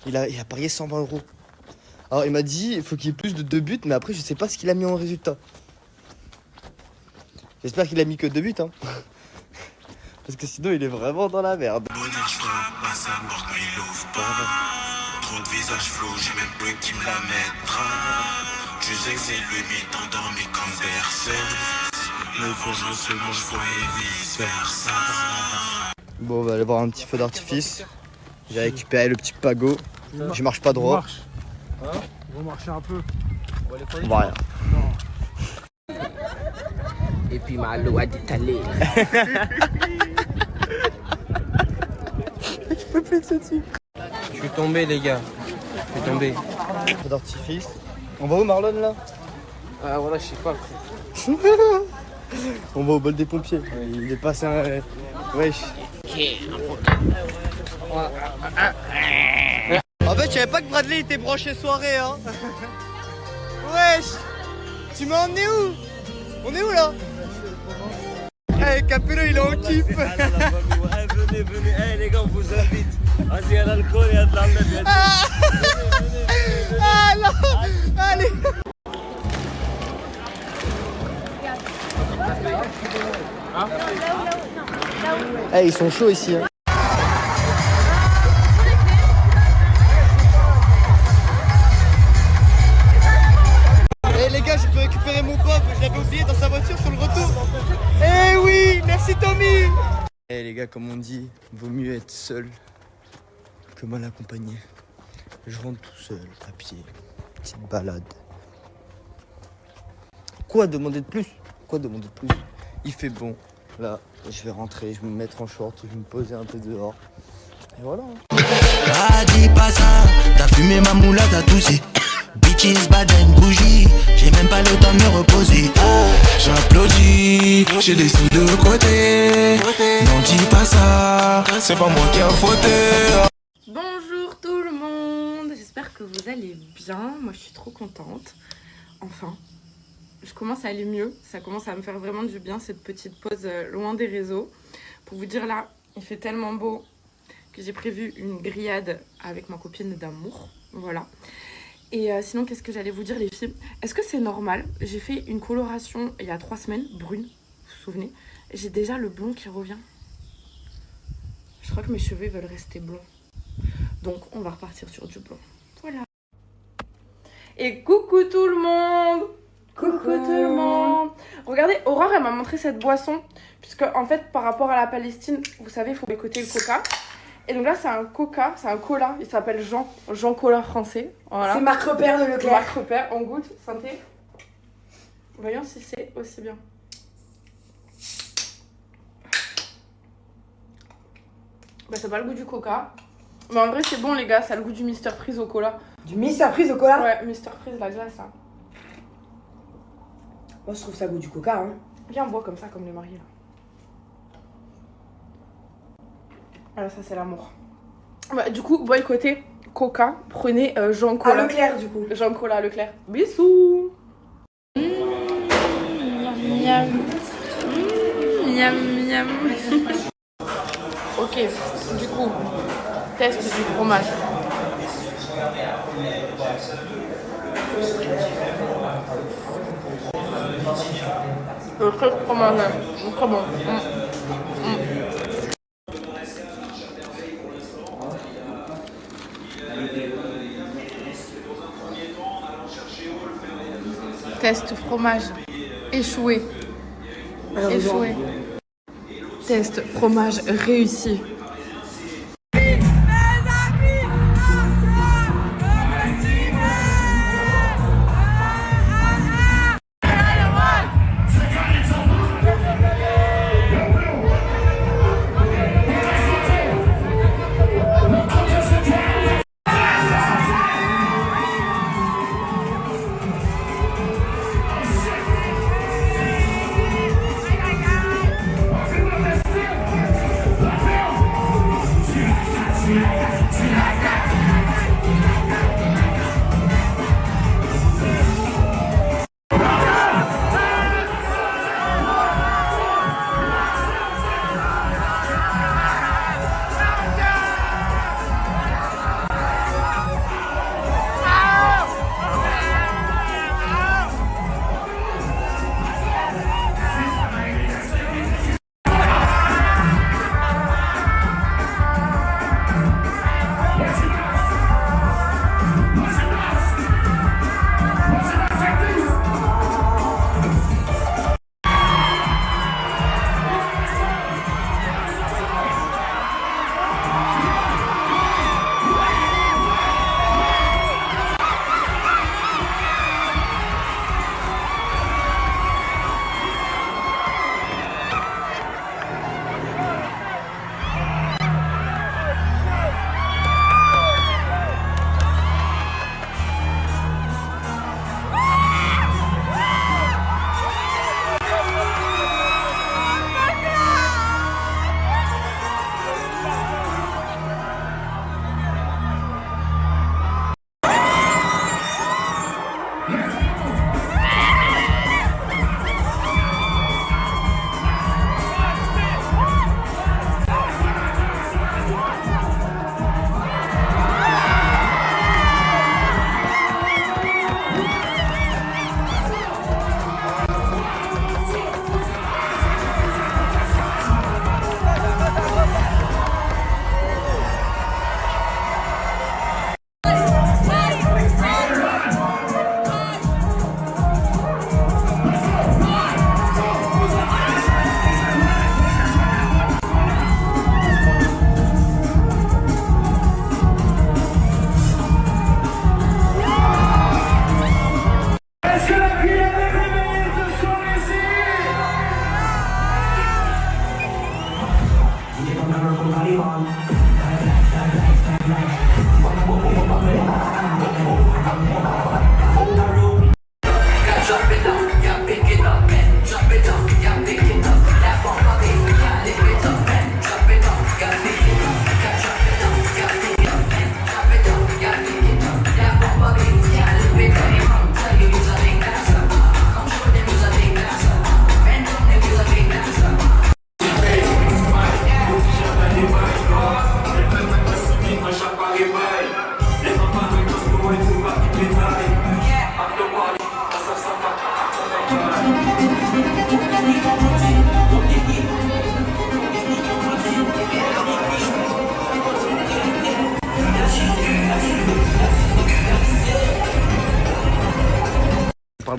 Il a parié 120 €. Alors il m'a dit il faut qu'il y ait plus de 2 buts, mais après je sais pas ce qu'il a mis en résultat. J'espère qu'il a mis que 2 buts, hein. Parce que sinon il est vraiment dans la merde. Trop de visages flous, j'ai même plus qui me la mettra. Tu sais que c'est limite endormi comme personne. Le faux je sais moi je vois et vice versa. Bon, on va aller voir un petit feu d'artifice. J'ai récupéré le petit pago. Je marche pas droit. On va marcher un peu. On va rien. Et puis Malo a détalé. Je peux plus de ce type. Je suis tombé les gars. Je suis tombé. Feu d'artifice. On va où Marlon là? Ah voilà, je sais pas. On va au bol des pompiers. Il est passé un... Wesh. En fait, je savais pas que Bradley était branché soirée, hein. Wesh. Tu m'as emmené où? On est où là? Eh, Capello, il est en kiff. Venez, hey les gars, on vous invite. Vas-y, il y a l'alcool, il y a de l'alcool. Ah non. Allez. Eh, ils sont chauds ici, hein. Eh les gars, je peux récupérer mon Bob, je l'avais oublié dans sa voiture sur le retour. Eh oui, merci Tommy. Eh les gars, comme on dit, vaut mieux être seul que mal accompagné. Je rentre tout seul, à pied, petite balade. Quoi demander de plus? Il fait bon. Là, je vais rentrer, je vais me mettre en short, je vais me poser un peu dehors. Et voilà. Ah, dis pas ça, t'as fumé ma moula, t'as toussé. Bitches, baden, bougie, j'ai même pas le temps de me reposer. J'applaudis, j'ai des sous de côté. Non, dis pas ça, c'est pas moi qui ai fauté. Bonjour tout le monde, j'espère que vous allez bien. Moi je suis trop contente. Enfin, je commence à aller mieux. Ça commence à me faire vraiment du bien cette petite pause loin des réseaux. Pour vous dire là, il fait tellement beau que j'ai prévu une grillade avec ma copine d'amour. Voilà. Et sinon, qu'est-ce que j'allais vous dire les filles? Est-ce que c'est normal? J'ai fait une coloration il y a 3 semaines, brune, vous vous souvenez? J'ai déjà le blond qui revient. Je crois que mes cheveux veulent rester blonds. Donc on va repartir sur du blond. Voilà. Et coucou tout le monde! Coucou tout le monde! Regardez, Aurore elle m'a montré cette boisson. Puisque en fait par rapport à la Palestine, vous savez, il faut boycotter le coca. Et donc là c'est un coca, c'est un cola, il s'appelle Jean Cola français. Voilà. C'est marque repère de Leclerc. Marque repère, on goûte, santé. Voyons si c'est aussi bien. Bah, ça n'a pas le goût du coca. Mais en vrai, c'est bon, les gars, ça a le goût du Mr Freeze au cola. Du Mr Freeze au cola? Ouais, Mr Freeze, la glace, hein. Moi, je trouve ça goût du coca, hein. Viens, on boit comme ça, comme les mariés, là. Voilà, ça, c'est l'amour. Bah, du coup, boycottez coca, prenez Jean Cola. À Leclerc, du coup. Jean Cola à Leclerc. Bisous. Miam. Miam, miam. Ok, du coup, test du fromage. Le très fromage, très bon. Test fromage. Échoué. Échoué. Test fromage réussi.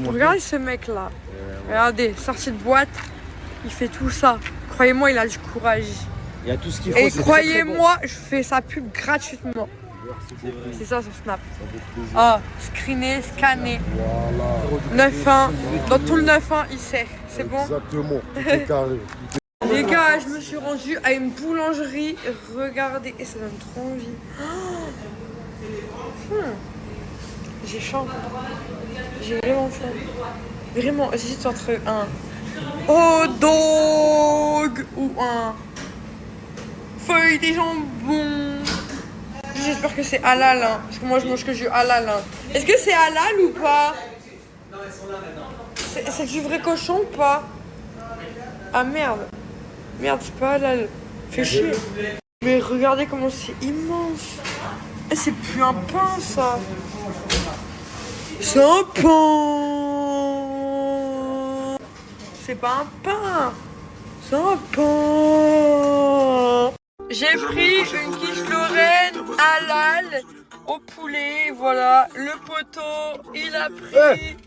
Regardez ce mec là. Regardez, sorti de boîte, il fait tout ça. Croyez-moi, il a du courage. Il y a tout ce qu'il faut. Et croyez-moi, je fais sa pub gratuitement. C'est ça sur Snap. Ah, screener, scanner. Voilà. 9-1. Dans tout le 9-1, il sert. C'est bon? Exactement. Tout est carré. Les gars, je me suis rendue à une boulangerie. Regardez, et ça donne trop envie. J'ai faim. J'ai vraiment faim. Vraiment, j'hésite entre un hot dog ou un feuille des jambons. J'espère que c'est halal, hein, parce que moi je mange que du halal. Hein. Est-ce que c'est halal ou pas? Non, elles sont là maintenant. C'est du vrai cochon ou pas? Ah merde. Merde, c'est pas halal. Fais chier. Mais regardez comment c'est immense. Et c'est plus un pain, ça. C'est un pain. C'est pas un pain. C'est un pain. J'ai pris une quiche Lorraine halal au poulet. Voilà, le poteau, il a pris.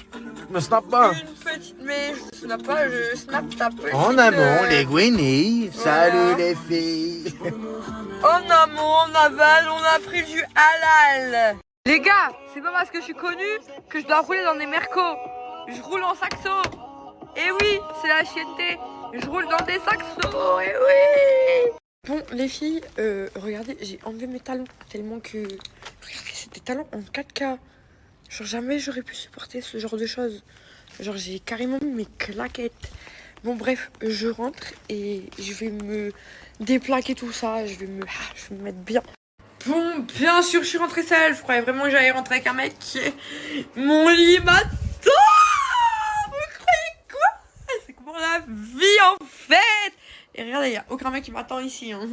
Me snap pas. Une petite, mais je snap pas, je snap ta petite. En amont, les guenilles. Salut voilà. les filles. En amont, en aval, on a pris du halal. Les gars, c'est pas parce que je suis connue que je dois rouler dans des mercos. Je roule en saxo. Et oui, c'est la chienneté. Je roule dans des saxos. Et oui. Bon, les filles, regardez, j'ai enlevé mes talons tellement que... Regardez, c'est des talons en 4K. Genre, jamais j'aurais pu supporter ce genre de choses. Genre, j'ai carrément mis mes claquettes. Bon, bref, je rentre et je vais me déplaquer tout ça. Je vais me mettre bien. Bon, bien sûr, je suis rentrée seule. Je croyais vraiment que j'allais rentrer avec un mec. Mon lit m'attend. Vous croyez quoi? C'est comment la vie, en fait? Et regardez, il n'y a aucun mec qui m'attend ici. Hein.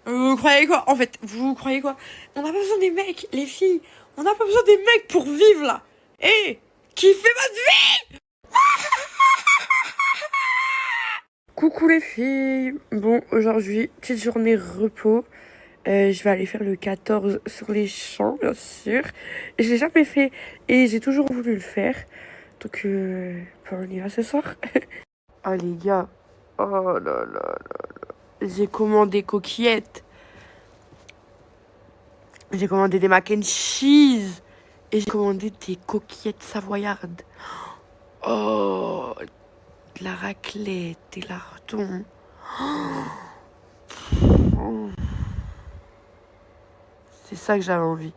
Vous croyez quoi? En fait, vous croyez quoi? On n'a pas besoin des mecs, les filles. On n'a pas besoin des mecs pour vivre, là. Hé, kiffez votre vie. Coucou les filles. Bon, aujourd'hui, petite journée repos. Je vais aller faire le 14 sur les champs, bien sûr. Je l'ai jamais fait et j'ai toujours voulu le faire. Donc, on y va ce soir. Ah les gars. Oh là là là là. J'ai commandé coquillettes. J'ai commandé des mac and cheese. Et j'ai commandé des coquillettes savoyardes. Oh, de la raclette, des lardons. Oh. C'est ça que j'avais envie.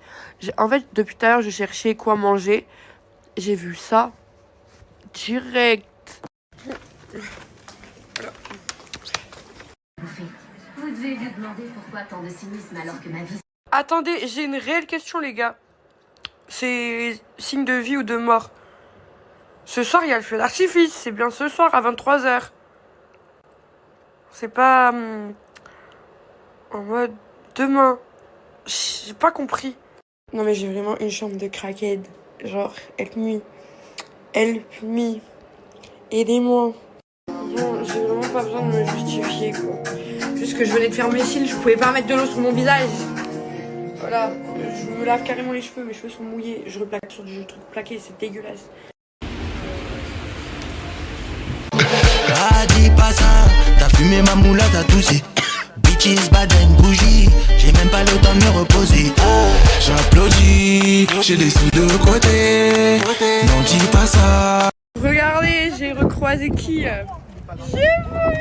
En fait, depuis tout à l'heure, je cherchais quoi manger. J'ai vu ça. Direct. Vous devez vous demander pourquoi tant de cynisme alors que ma vie... Attendez, j'ai une réelle question, les gars. C'est signe de vie ou de mort? Ce soir, il y a le feu d'artifice. C'est bien ce soir, à 23h. C'est pas... en mode demain. J'ai pas compris. Non, mais j'ai vraiment une chambre de crackhead. Genre, help me. Help me. Aidez-moi. Bon, j'ai vraiment pas besoin de me justifier, quoi. Juste que je venais de faire mes cils, je pouvais pas mettre de l'eau sur mon visage. Voilà, je me lave carrément les cheveux, mes cheveux sont mouillés. Je replaque sur du truc plaqué, c'est dégueulasse. Ah, dis pas ça, t'as fumé ma moula, t'as toussé. Bitches, baden, bougie, j'ai même pas le temps de me reposer. J'applaudis, j'ai des sous de côté. Non, dis pas ça. Regardez, j'ai recroisé qui J'ai voulu.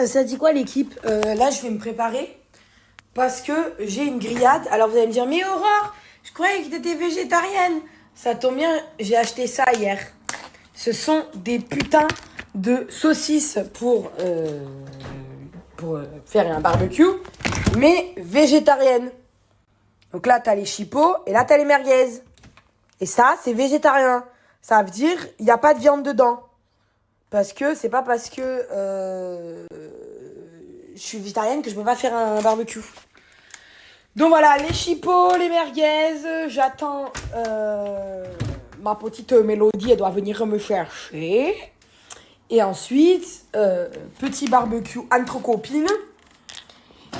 Ça dit quoi l'équipe? Là je vais me préparer parce que j'ai une grillade. Alors vous allez me dire mais Aurore, je croyais que t'étais végétarienne. Ça tombe bien, j'ai acheté ça hier. Ce sont des putains de saucisses pour faire un barbecue, mais végétarienne. Donc là t'as les chipots et là t'as les merguez. Et ça c'est végétarien. Ça veut dire il n'y a pas de viande dedans. Parce que c'est pas parce que je suis végétarienne que je peux pas faire un barbecue. Donc voilà, les chipots, les merguez, j'attends ma petite Mélodie, elle doit venir me chercher. Et ensuite, petit barbecue entre copines.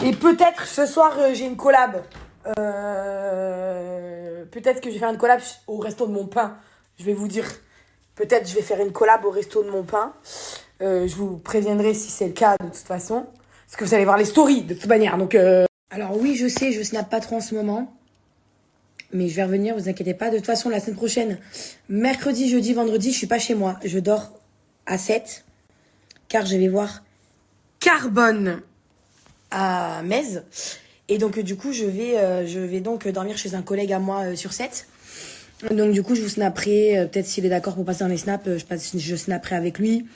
Et peut-être ce soir, j'ai une collab. Peut-être que je vais faire une collab au resto de mon pain. Je vais vous dire... Peut-être je vais faire une collab au resto de mon pain. Je vous préviendrai si c'est le cas de toute façon. Parce que vous allez voir les stories de toute manière. Donc, Alors oui, je sais, je snap pas trop en ce moment. Mais je vais revenir, vous inquiétez pas. De toute façon, la semaine prochaine, mercredi, jeudi, vendredi, je suis pas chez moi. Je dors à 7, car je vais voir Carbone à Metz. Et donc, du coup, je vais donc dormir chez un collègue à moi sur 7. Donc, du coup, je vous snapperai. Peut-être s'il est d'accord pour passer dans les snaps, je snapperai avec lui.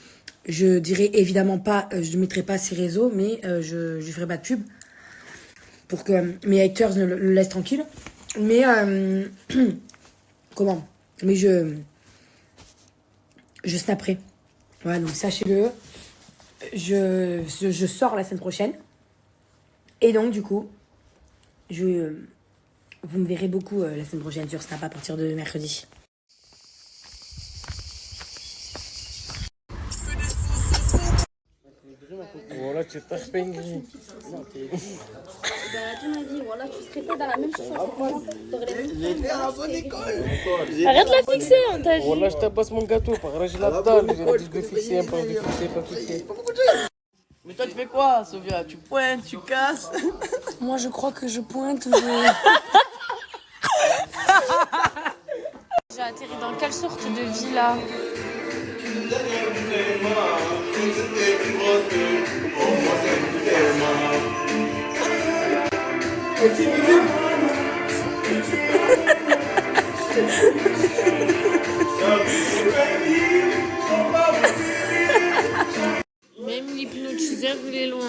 Je dirai évidemment pas, je ne mettrai pas ses réseaux, mais je lui ferai pas de pub. Pour que mes haters ne le laissent tranquille. Mais, comment? Mais je snapperai. Voilà, donc sachez-le. Je sors la semaine prochaine. Et donc, du coup, vous me verrez beaucoup la semaine prochaine sur Snap à partir de mercredi. Voilà, tu t'as fait une grille. Tu m'as dit, voilà, tu serais pas dans la même situation que moi. Arrête de la fixer, on t'a dit. Voilà, je tabasse mon gâteau, par là, j'ai la dalle. J'ai dit de fixer, pas de fixer, pas fixer. Mais toi, tu fais quoi, Sophia? Tu pointes, tu casses? Moi, je crois que je pointe. J'ai atterri dans quelle sorte de villa? Même l'hypnotiseur, il est loin.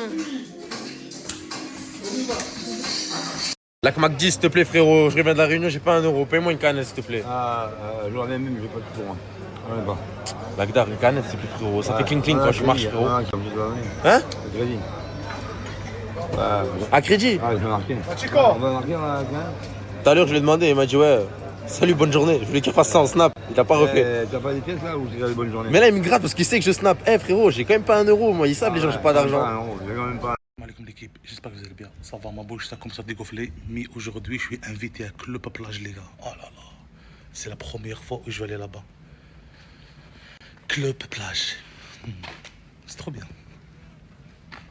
La McDi, s'il te plaît, frérot. Je reviens de la Réunion, j'ai pas un euro. Paye-moi une canette, s'il te plaît. J'en ai même, j'ai pas de pour moi. J'en ai pas. Bagdad, une canette, s'il te plaît, frérot. Ça fait cling-cling quand je marche, frérot. Hein? Hein? Crédit. À crédit? Ah, je vais marquer. On va marquer la canette. Tout à l'heure, je lui ai demandé, il m'a dit, ouais, salut, bonne journée. Je voulais qu'il fasse ça en snap. Il a pas refait. T'as pas des pièces là ou c'est la bonne journée? Mais là, il me gratte parce qu'il sait que je snap. Eh, frérot, j'ai quand même pas un euro. Moi, ils savent, les gens, j'ai pas d'argent. J'ai quand même pas. Salam l'équipe, j'espère que vous allez bien. Ça va, ma bouche, ça commence à dégonfler. Mais aujourd'hui, je suis invité à Club à Plage, les gars. Oh là là, c'est la première fois où je vais aller là-bas. Club Plage. C'est trop bien.